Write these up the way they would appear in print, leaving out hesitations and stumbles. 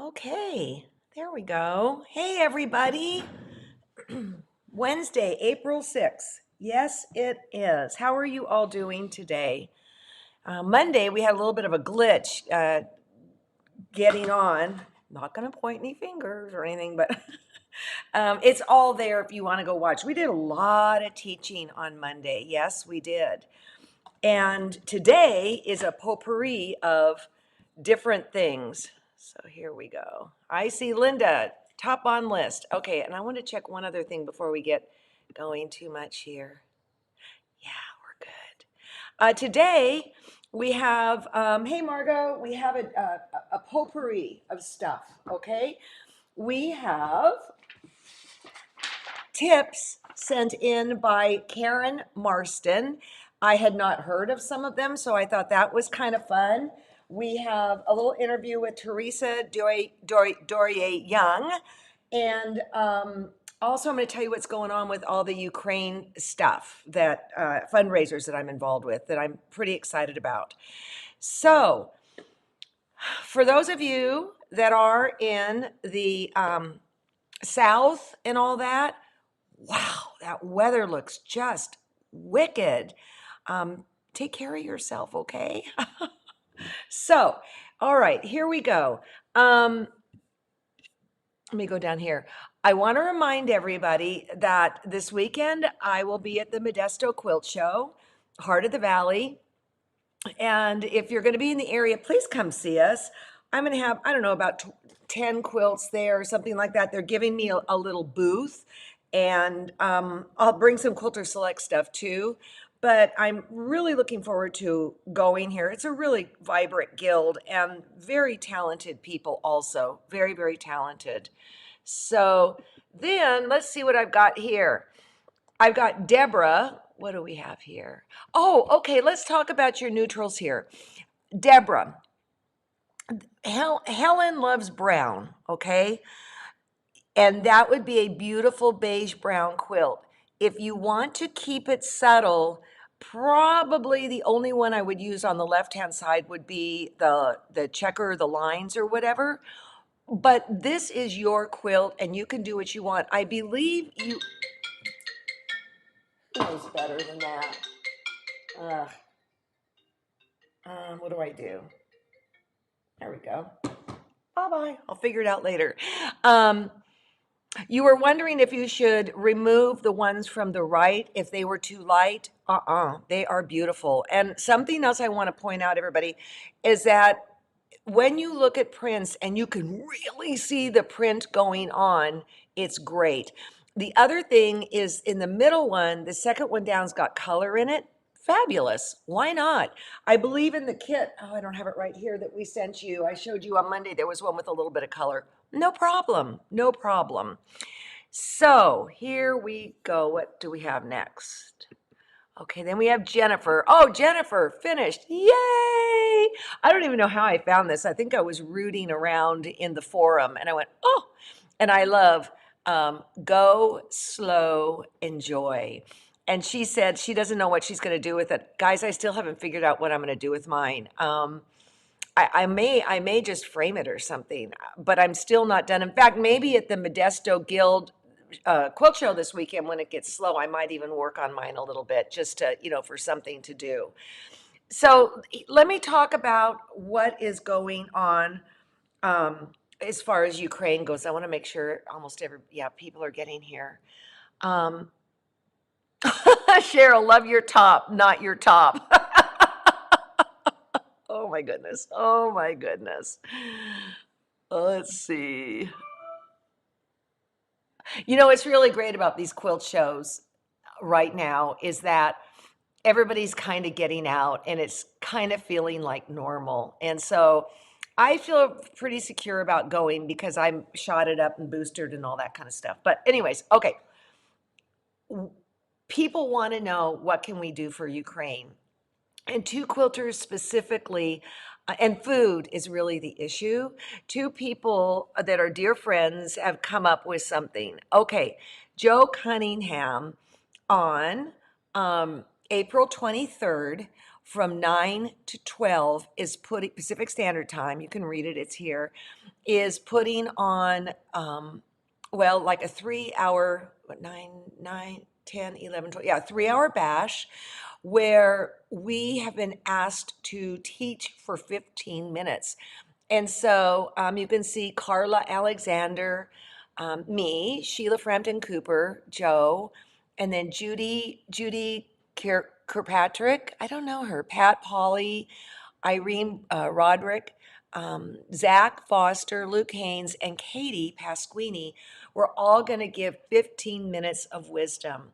Okay, there we go. Hey, everybody. Wednesday, April 6th. Yes, it is. How are you all doing today? Monday, we had a little bit of a glitch getting on. Not going to point any fingers or anything, but it's all there if you want to go watch. We did a lot of teaching on Monday. Yes, we did. And today is a potpourri of different things. So here we go. I see Linda, top on list. Okay, and I want to check one other thing before we get going too much here. Yeah, we're good. Today we have, hey Margot, we have a potpourri of stuff, okay? We have tips sent in by Karen Marston. I had not heard of some of them, so I thought that was kind of fun. We have a little interview with Teresa Duryea Young. And also, I'm going to tell you what's going on with all the Ukraine stuff, that fundraisers that I'm involved with, that I'm pretty excited about. So, for those of you that are in the South and all that, wow, that weather looks just wicked. Take care of yourself, okay? So, all right, here we go. Let me go down here. I want to remind everybody that this weekend I will be at the Modesto Quilt Show, Heart of the Valley. And if you're going to be in the area, please come see us. I'm going to have, I don't know, about 10 quilts there or something like that. They're giving me a little booth, and I'll bring some Quilter Select stuff too. But I'm really looking forward to going here. It's a really vibrant guild and very talented people also. Very, very talented. So then let's see what I've got here. I've got Deborah. What do we have here? Oh, okay. Let's talk about your neutrals here. Deborah, Helen loves brown, okay? And that would be a beautiful beige brown quilt. If you want to keep it subtle, probably the only one I would use on the left-hand side would be the checker, the lines or whatever. But this is your quilt and you can do what you want. I believe you knows better than that. Ugh. What do I do? There we go. Bye-bye. I'll figure it out later. You were wondering if you should remove the ones from the right if they were too light. They are beautiful. And something else I want to point out, everybody, is that when you look at prints and you can really see the print going on, it's great. The other thing is in the middle one, the second one down's got color in it. Fabulous. Why not? I believe in the kit. Oh, I don't have it right here that we sent you. I showed you on Monday. There was one with a little bit of color. No problem. No problem. So here we go. What do we have next? Okay, then we have Jennifer. Oh, Jennifer, finished. Yay! I don't even know how I found this. I think I was rooting around in the forum and I went, oh, and I love go slow, enjoy. And she said she doesn't know what she's going to do with it. Guys, I still haven't figured out what I'm going to do with mine. I may just frame it or something, but I'm still not done. In fact, maybe at the Modesto Guild quilt show this weekend when it gets slow, I might even work on mine a little bit just to, for something to do. So let me talk about what is going on as far as Ukraine goes. I want to make sure people are getting here. Cheryl, love your top, not your top. Oh my goodness. Oh my goodness. Let's see. What's really great about these quilt shows right now is that everybody's kind of getting out and it's kind of feeling like normal. And so I feel pretty secure about going because I'm shotted up and boosted and all that kind of stuff. But anyways, okay. People want to know, what can we do for Ukraine? And two quilters specifically, and food is really the issue. Two people that are dear friends have come up with something. Okay, Joe Cunningham on April 23rd from 9 to 12 is putting Pacific Standard Time. You can read it, it's here. is putting on, well, like a 3 hour, 10, 11, 12, yeah, 3 hour bash where we have been asked to teach for 15 minutes. And so you can see Carla Alexander, me, Sheila Frampton Cooper, Joe, and then Judy Kirkpatrick. I don't know her. Pat Polly, Irene Roderick, Zach Foster, Luke Haynes, and Katie Pasquini. We're all going to give 15 minutes of wisdom.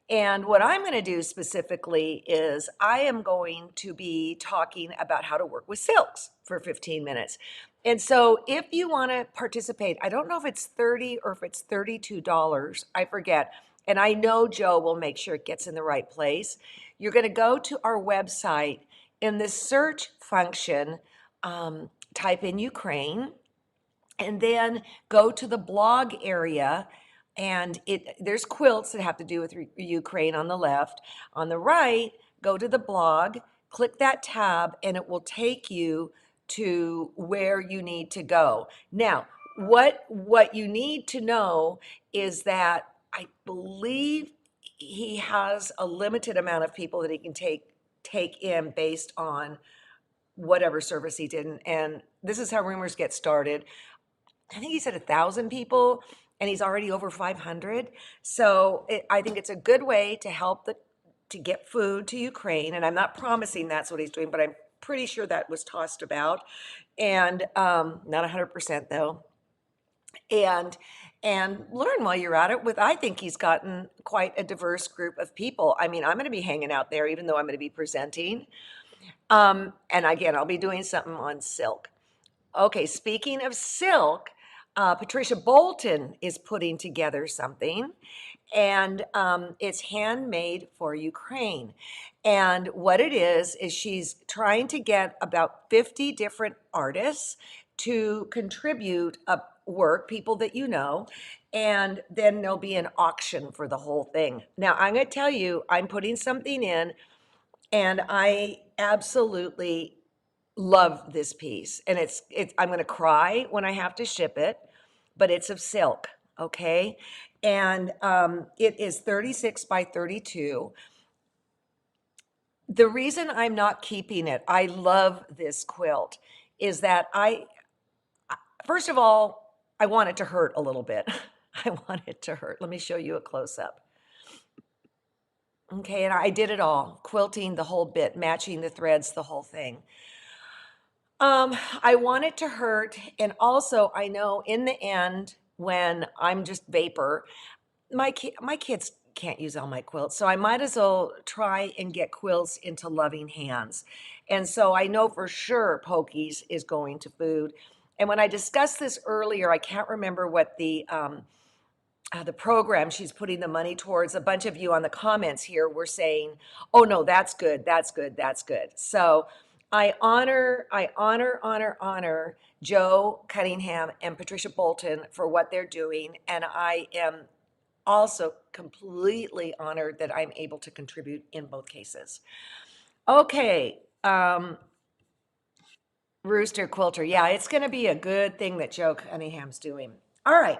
And what I'm going to do specifically is I am going to be talking about how to work with silks for 15 minutes. And so if you want to participate, I don't know if it's 30 or if it's $32, I forget. And I know Joe will make sure it gets in the right place. You're going to go to our website. In the search function, type in Ukraine, and then go to the blog area, and there's quilts that have to do with Ukraine on the left. On the right, go to the blog, click that tab, and it will take you to where you need to go. Now, what you need to know is that I believe he has a limited amount of people that he can take in based on whatever service he did. And this is how rumors get started. I think he said 1,000 people, and he's already over 500. So I think it's a good way to help to get food to Ukraine. And I'm not promising that's what he's doing, but I'm pretty sure that was tossed about. And not 100% though. And learn while you're at it I think he's gotten quite a diverse group of people. I mean, I'm going to be hanging out there, even though I'm going to be presenting. And again, I'll be doing something on silk. Okay, speaking of silk, Patricia Bolton is putting together something, and it's handmade for Ukraine. And what it is she's trying to get about 50 different artists to contribute a work, people that you know, and then there'll be an auction for the whole thing. Now, I'm going to tell you, I'm putting something in, and I absolutely love this piece. And I'm going to cry when I have to ship it, but it's of silk, okay? And it is 36 by 32. The reason I'm not keeping it, I love this quilt, is that first of all, I want it to hurt a little bit. I want it to hurt. Let me show you a close-up. Okay, and I did it all, quilting the whole bit, matching the threads, the whole thing. I want it to hurt, and also I know in the end, when I'm just vapor, my kids can't use all my quilts, so I might as well try and get quilts into loving hands. And so I know for sure Pokies is going to food. And when I discussed this earlier, I can't remember what the program she's putting the money towards. A bunch of you on the comments here were saying, oh no, that's good, that's good, that's good. So I honor Joe Cunningham and Patricia Bolton for what they're doing. And I am also completely honored that I'm able to contribute in both cases. Okay, Rooster Quilter. Yeah, it's going to be a good thing that Joe Cunningham's doing. All right.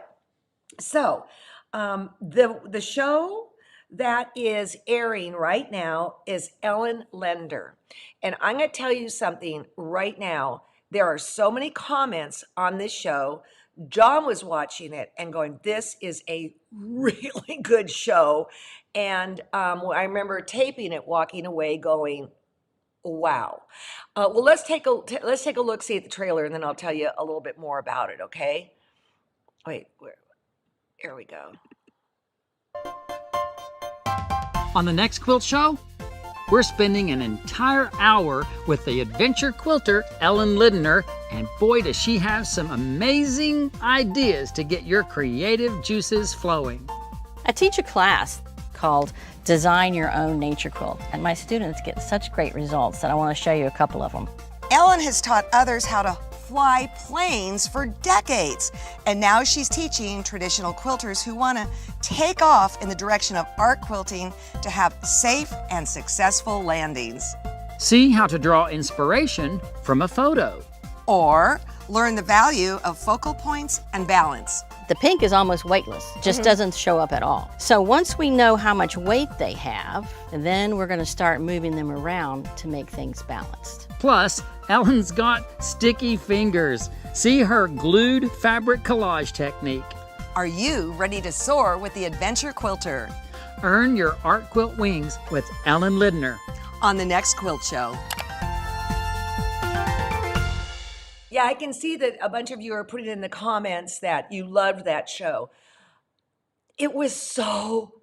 So the show that is airing right now is Ellen Lender. And I'm going to tell you something right now. There are so many comments on this show. John was watching it and going, this is a really good show. And I remember taping it, walking away going, wow. Well, let's take a look, see at the trailer, and then I'll tell you a little bit more about it, okay? Wait, here we go. On the next Quilt Show, we're spending an entire hour with the adventure quilter Ellen Lindner, and boy does she have some amazing ideas to get your creative juices flowing. I teach a class called Design Your Own Nature Quilt, and my students get such great results that I want to show you a couple of them. Ellen has taught others how to fly planes for decades, and now she's teaching traditional quilters who want to take off in the direction of art quilting to have safe and successful landings. See how to draw inspiration from a photo. or learn the value of focal points and balance. The pink is almost weightless, just doesn't show up at all. So once we know how much weight they have, then we're gonna start moving them around to make things balanced. Plus, Ellen's got sticky fingers. See her glued fabric collage technique. Are you ready to soar with the Adventure Quilter? Earn your art quilt wings with Ellen Lidner. On the next Quilt Show. Yeah, I can see that a bunch of you are putting in the comments that you loved that show. It was so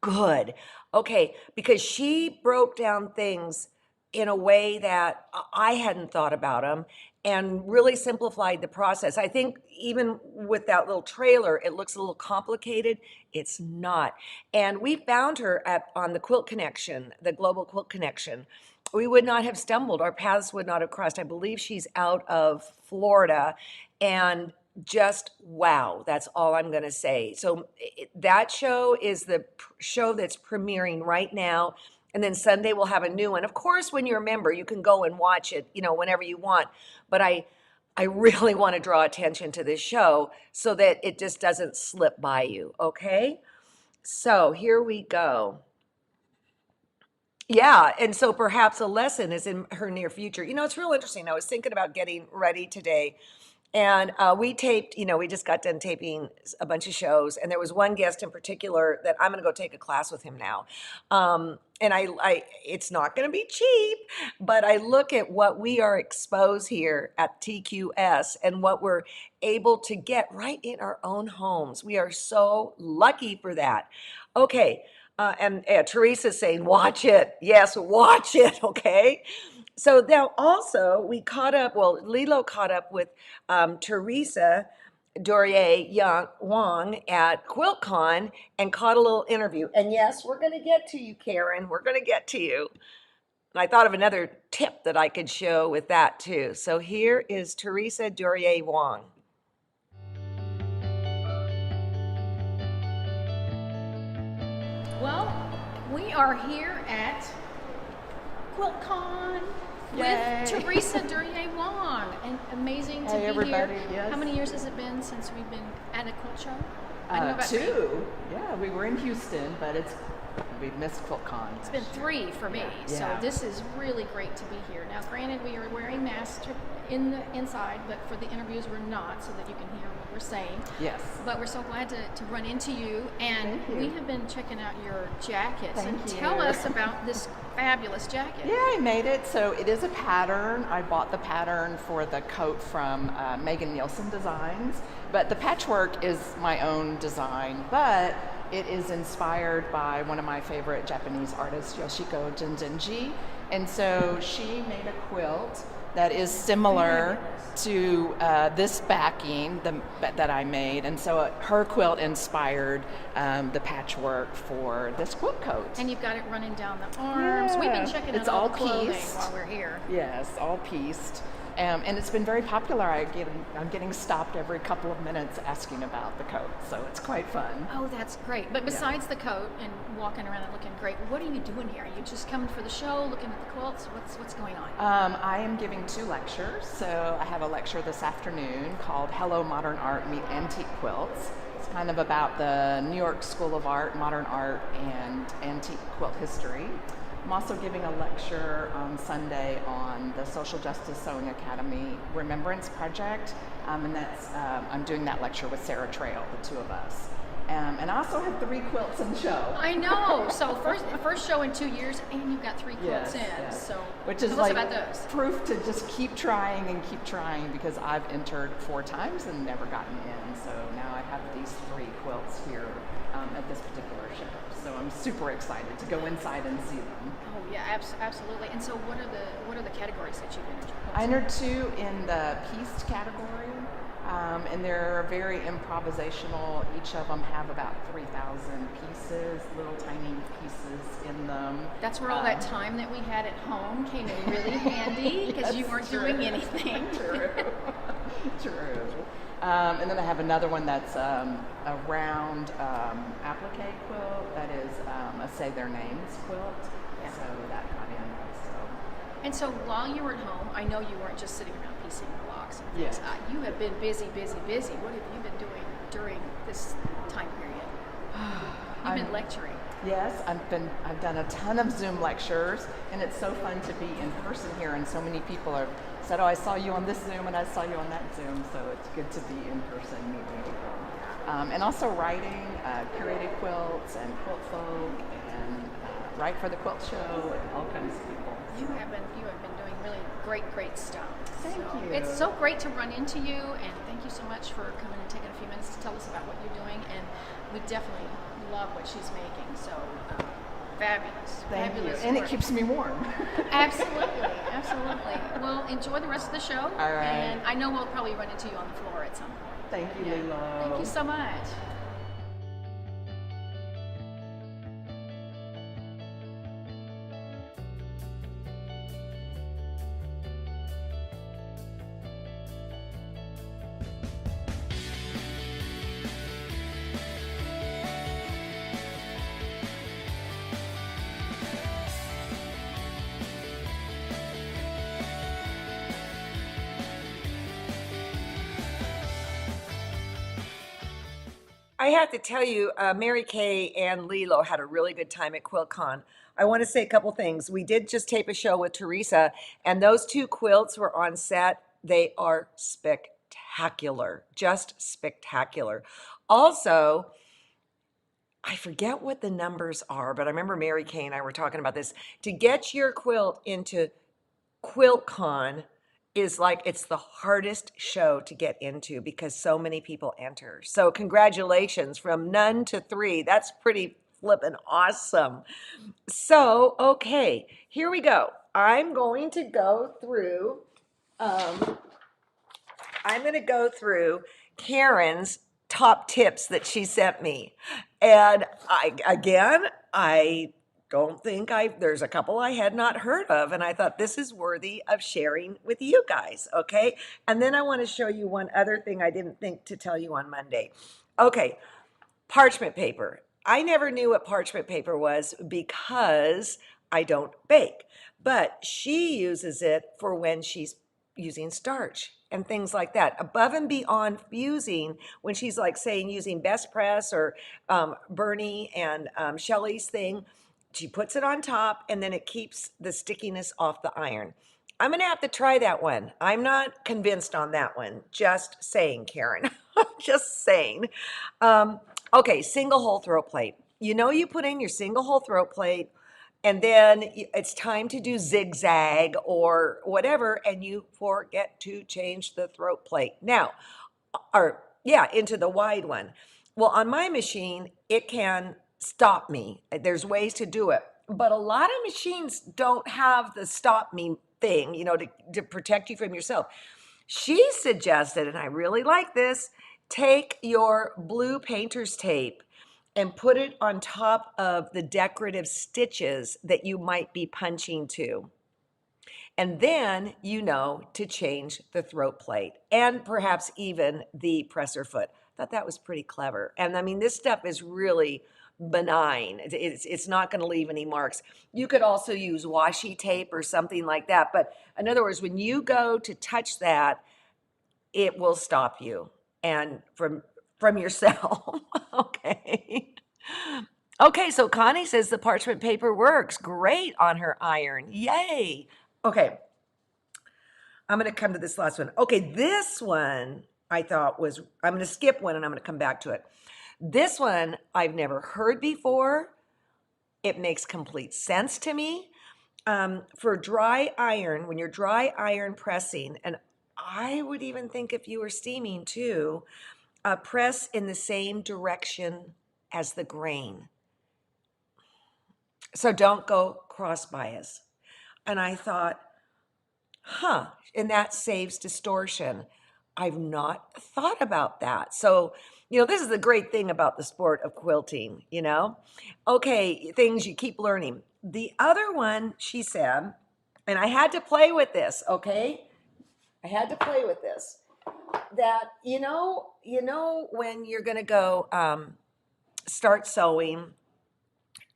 good. Okay, because she broke down things in a way that I hadn't thought about them and really simplified the process. I think even with that little trailer, it looks a little complicated. It's not. And we found her on the Quilt Connection, the Global Quilt Connection. We would not have stumbled. Our paths would not have crossed. I believe she's out of Florida, and just wow, that's all I'm going to say. So that show is the show that's premiering right now. And then Sunday we'll have a new one. Of course, when you're a member, you can go and watch it, whenever you want. But I really want to draw attention to this show so that it just doesn't slip by you, okay? So here we go. Yeah, and so perhaps a lesson is in her near future. It's real interesting. I was thinking about getting ready today, and we taped, we just got done taping a bunch of shows, and there was one guest in particular that I'm going to go take a class with him now. And it's not going to be cheap, but I look at what we are exposed here at TQS and what we're able to get right in our own homes. We are so lucky for that. Okay. And Teresa's saying, watch it. Yes, watch it, okay? So now also we caught up, Lilo caught up with Teresa Duryea Wong at QuiltCon and caught a little interview. And yes, we're going to get to you, Karen. We're going to get to you. And I thought of another tip that I could show with that too. So here is Teresa Duryea Wong. Well, we are here at QuiltCon with Teresa Duryea Wong, and amazing to be here. Yes. How many years has it been since we've been at a quilt show? I don't know about 2. Yeah, we were in Houston, but we've missed QuiltCon. It's been 3 for me, so this is really great to be here. Now, granted, we are wearing masks in the inside, but for the interviews we're not, so that you can hear what we're saying. Yes. But we're so glad to run into you, and we have been checking out your jackets. Tell us about this fabulous jacket. Yeah, I made it. So it is a pattern. I bought the pattern for the coat from Megan Nielsen Designs, but the patchwork is my own design, but it is inspired by one of my favorite Japanese artists, Yoshiko Jinzenji. And so she made a quilt that is similar to this backing that I made. And so her quilt inspired the patchwork for this quilt coat. And you've got it running down the arms. We've been checking out all the clothing while we're here. Yes, all pieced. And it's been very popular. I'm getting stopped every couple of minutes asking about the coat, so it's quite fun. Oh, that's great. But besides the coat and walking around and looking great, what are you doing here? Are you just coming for the show, looking at the quilts? What's going on? I am giving 2 lectures. So I have a lecture this afternoon called Hello Modern Art Meet Antique Quilts. It's kind of about the New York School of Art, modern art, and antique quilt history. I'm also giving a lecture on Sunday on the Social Justice Sewing Academy Remembrance Project, and that's I'm doing that lecture with Sarah Trail, the 2 of us. And I also have 3 quilts in the show. I know. So first show in 2 years, and you've got 3 quilts in. Yes. So which is tell like us about those. Proof to just keep trying and keep trying, because I've entered 4 times and never gotten in. So now I have these 3 quilts here at this particular show. So I'm super excited to go inside and see them. Oh yeah, absolutely. And so what are the categories that you've entered? I entered 2 in the pieced category, and they're very improvisational. Each of them have about 3,000 pieces, little tiny pieces in them. That's where all that time that we had at home came in really handy, because you weren't doing anything. True. And then I have another one that's a round applique quilt that is a Say Their Names quilt. Yeah. So that got in also. And so while you were at home, I know you weren't just sitting around piecing blocks and things. Yes. You have been busy, busy, busy. What have you been doing during this time period? You've been lecturing. Yes, I've done a ton of Zoom lectures, and it's so fun to be in person here. And so many people have said, "Oh, I saw you on this Zoom, and I saw you on that Zoom." So it's good to be in person, meeting people, and also writing, curated quilts and quilt folk, and write for the quilt show, and all kinds of people. You have been doing really great stuff. Thank you. It's so great to run into you, and thank you so much for coming and taking a few minutes to tell us about what you're doing. And we definitely love what she's making. So fabulous, Thank you, fabulous and it work. keeps me warm. Absolutely, absolutely. Well, enjoy the rest of the show. All right. And I know we'll probably run into you on the floor at some point. Thank you, Lilo. Thank you so much. I have to tell you, Mary Kay and Lilo had a really good time at QuiltCon. I want to say a couple things. We did just tape a show with Teresa, and those two quilts were on set. They are spectacular, just spectacular. Also, I forget what the numbers are, but I remember Mary Kay and I were talking about this. To get your quilt into QuiltCon is like it's the hardest show to get into because so many people enter. So congratulations, from none to 3. That's pretty flippin' awesome. So, okay, here we go. I'm going to go through Karen's top tips that she sent me. And I don't think there's a couple I had not heard of, and I thought this is worthy of sharing with you guys, okay? And then I want to show you one other thing I didn't think to tell you on Monday. Okay, parchment paper. I never knew what parchment paper was because I don't bake, but she uses it for when she's using starch and things like that. Above and beyond fusing, when she's like saying using Best Press or Bernie and Shelly's thing, she puts it on top and then it keeps the stickiness off the iron. I'm gonna have to try that one. I'm not convinced on that one. Just saying, Karen. Just saying. Okay, single hole throat plate. You know, you put in your single hole throat plate and then it's time to do zigzag or whatever, and you forget to change the throat plate. Now, into the wide one. Well, on my machine, it can stop me. There's ways to do it. But a lot of machines don't have the stop me thing, to protect you from yourself. She suggested, and I really like this, take your blue painter's tape and put it on top of the decorative stitches that you might be punching to. And then to change the throat plate and perhaps even the presser foot. I thought that was pretty clever. And I mean, this stuff is really benign. It's not going to leave any marks. You could also use washi tape or something like that. But in other words, when you go to touch that, it will stop you and from yourself. Okay. Okay, so Connie says the parchment paper works great on her iron. Yay. Okay. I'm going to come to this last one. Okay, this one I thought I'm going to skip one and I'm going to come back to it. This one I've never heard before. It makes complete sense to me. For dry iron, when you're dry iron pressing, and I would even think if you were steaming too, press in the same direction as the grain. So don't go cross bias. And I thought, and that saves distortion. I've not thought about that. So, this is the great thing about the sport of quilting, Okay, things you keep learning. The other one, she said, and I had to play with this, okay? I had to play with this. That, when you're going to go start sewing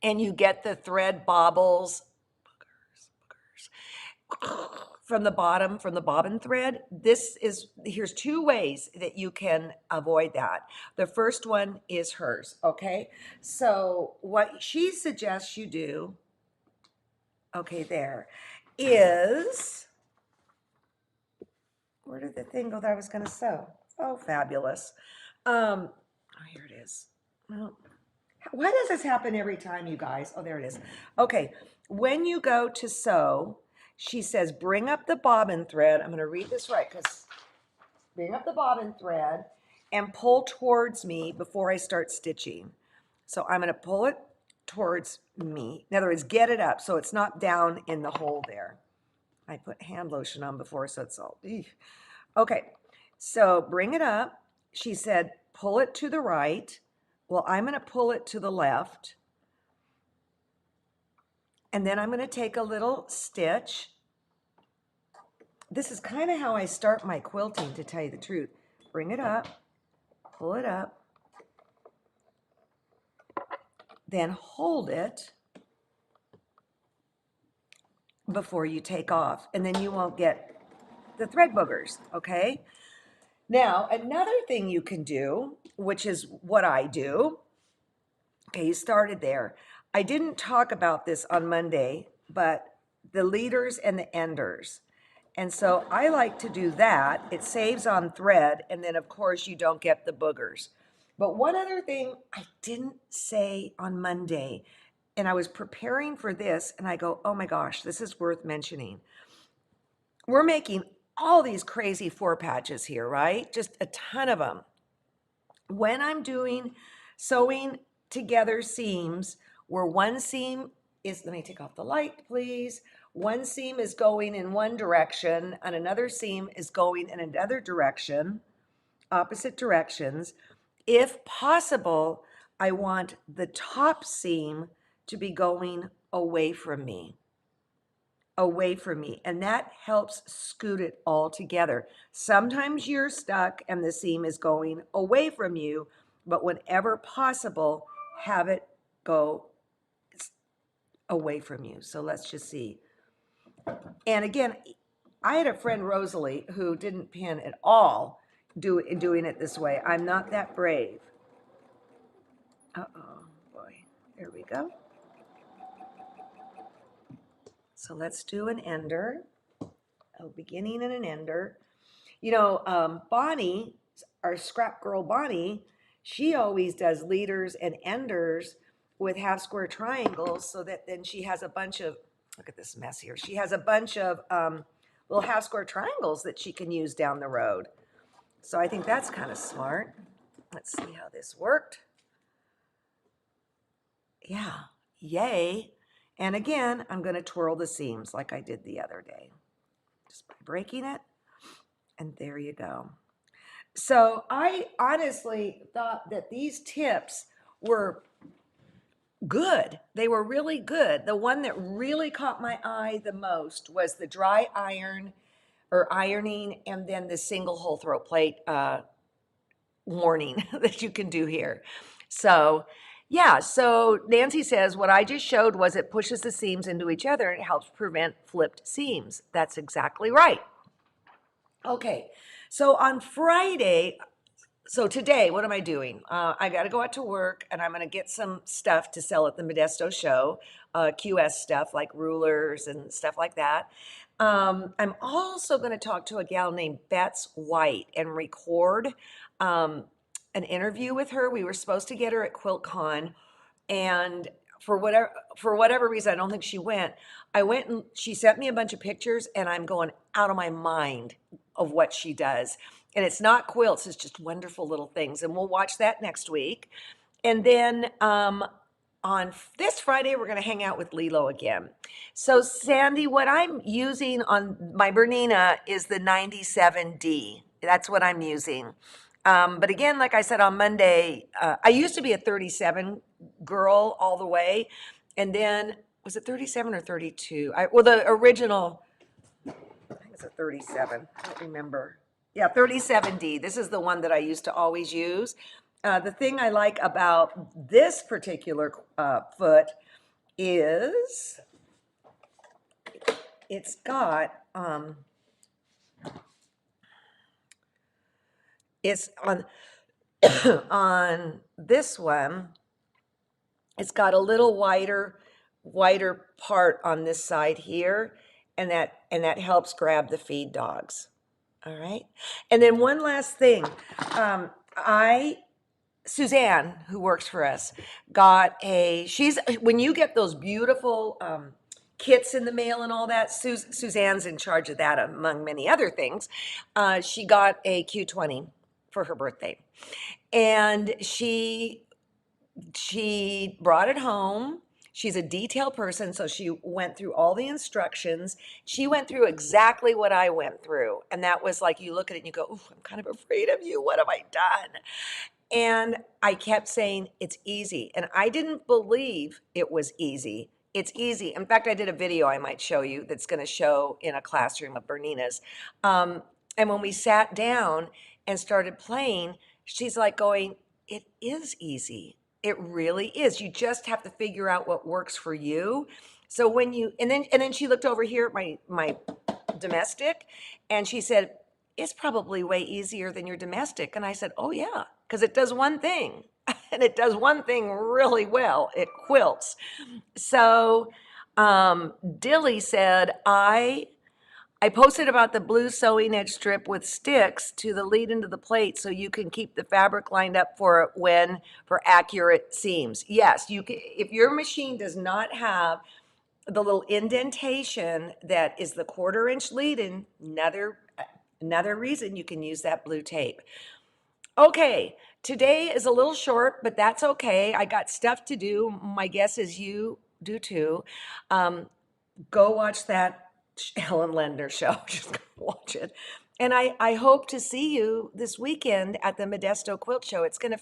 and you get the thread bobbles, boogers, from the bottom, from the bobbin thread. Here's two ways that you can avoid that. The first one is hers, okay? So what she suggests you do, okay, there, is, where did the thing go that I was gonna sew? Oh, fabulous. Oh, here it is. Well, why does this happen every time, you guys? Oh, there it is. Okay, when you go to sew, she says, bring up the bobbin thread. I'm going to read this right because bring up the bobbin thread and pull towards me before I start stitching. So I'm going to pull it towards me. In other words, get it up so it's not down in the hole there. I put hand lotion on before, so it's all. Eesh. Okay, so bring it up. She said, pull it to the right. Well, I'm going to pull it to the left. And then I'm going to take a little stitch. This is kind of how I start my quilting, to tell you the truth. Bring it up, pull it up, then hold it before you take off. And then you won't get the thread boogers, okay? Now, another thing you can do, which is what I do, okay, you started there. I didn't talk about this on Monday, but the leaders and the enders. And so I like to do that. It saves on thread, and then of course you don't get the boogers. But one other thing I didn't say on Monday, and I was preparing for this, and I go, oh my gosh, this is worth mentioning. We're making all these crazy 4 patches here, right? Just a ton of them. When I'm doing sewing together seams, where one seam is, let me take off the light, please. One seam is going in one direction and another seam is going in another direction, opposite directions. If possible, I want the top seam to be going away from me. And that helps scoot it all together. Sometimes you're stuck and the seam is going away from you, but whenever possible, have it go away from you. So let's just see. And again, I had a friend, Rosalie, who didn't pin at all doing it this way. I'm not that brave. Uh-oh, boy. There we go. So let's do an ender, a beginning and an ender. You know, Bonnie, our scrap girl Bonnie, she always does leaders and enders with half square triangles so that then she has a bunch of, look at this mess here. She has a bunch of little half square triangles that she can use down the road. So I think that's kind of smart. Let's see how this worked. Yeah, yay. And again, I'm going to twirl the seams like I did the other day. Just by breaking it. And there you go. So I honestly thought that these tips were good. They were really good. The one that really caught my eye the most was the dry iron or ironing, and then the single hole throat plate warning that you can do here. So yeah, so Nancy says, what I just showed was it pushes the seams into each other and it helps prevent flipped seams. That's exactly right. Okay, so on Friday, so today, what am I doing? I got to go out to work and I'm going to get some stuff to sell at the Modesto show, QS stuff like rulers and stuff like that. I'm also going to talk to a gal named Bets White and record an interview with her. We were supposed to get her at QuiltCon, and for whatever reason, I don't think she went. I went and she sent me a bunch of pictures, and I'm going out of my mind of what she does. And it's not quilts, it's just wonderful little things. And we'll watch that next week. And then on this Friday, we're going to hang out with Lilo again. So Sandy, what I'm using on my Bernina is the 97D. That's what I'm using. But again, like I said on Monday, I used to be a 37 girl all the way. And then, was it 37 or 32? Well, the original, I think it's a 37. I don't remember. Yeah, 37D. This is the one that I used to always use. The thing I like about this particular foot is it's got, it's on, on this one, it's got a little wider part on this side here, and that helps grab the feed dogs. All right. And then one last thing. I Suzanne, who works for us, she's, when you get those beautiful kits in the mail and all that, Suzanne's in charge of that among many other things. She got a Q20 for her birthday. And she brought it home. She's a detail person, so she went through all the instructions. She went through exactly what I went through. And that was like, you look at it and you go, "Ooh, I'm kind of afraid of you. What have I done?" And I kept saying, it's easy. And I didn't believe it was easy. It's easy. In fact, I did a video I might show you that's going to show in a classroom of Bernina's. And when we sat down and started playing, she's like going, it is easy. It really is. You just have to figure out what works for you. So when you, and then she looked over here at my domestic, and she said, it's probably way easier than your domestic. And I said, oh yeah, because it does one thing, and it does one thing really well. It quilts. So Dilly said, I posted about the blue sewing edge strip with sticks to the lead into the plate so you can keep the fabric lined up for accurate seams. Yes, you can, if your machine does not have the little indentation that is the 1/4 inch lead in, another reason you can use that blue tape. Okay, today is a little short, but that's okay. I got stuff to do. My guess is you do too. Go watch that Helen Lendner show. Just go watch it. And I hope to see you this weekend at the Modesto Quilt Show. It's gonna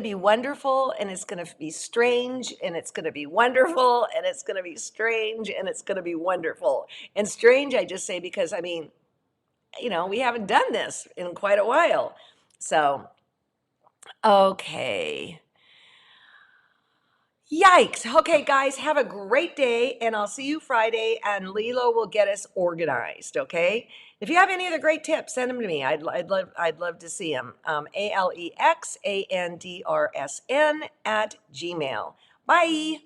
be wonderful, and it's gonna be strange, and it's gonna be wonderful, and it's gonna be strange, and it's gonna be wonderful. And strange, I just say because, I mean, we haven't done this in quite a while. So, okay. Yikes. Okay, guys, have a great day, and I'll see you Friday, and Lilo will get us organized, okay? If you have any other great tips, send them to me. I'd love to see them. AlexAndRSN @gmail.com. Bye.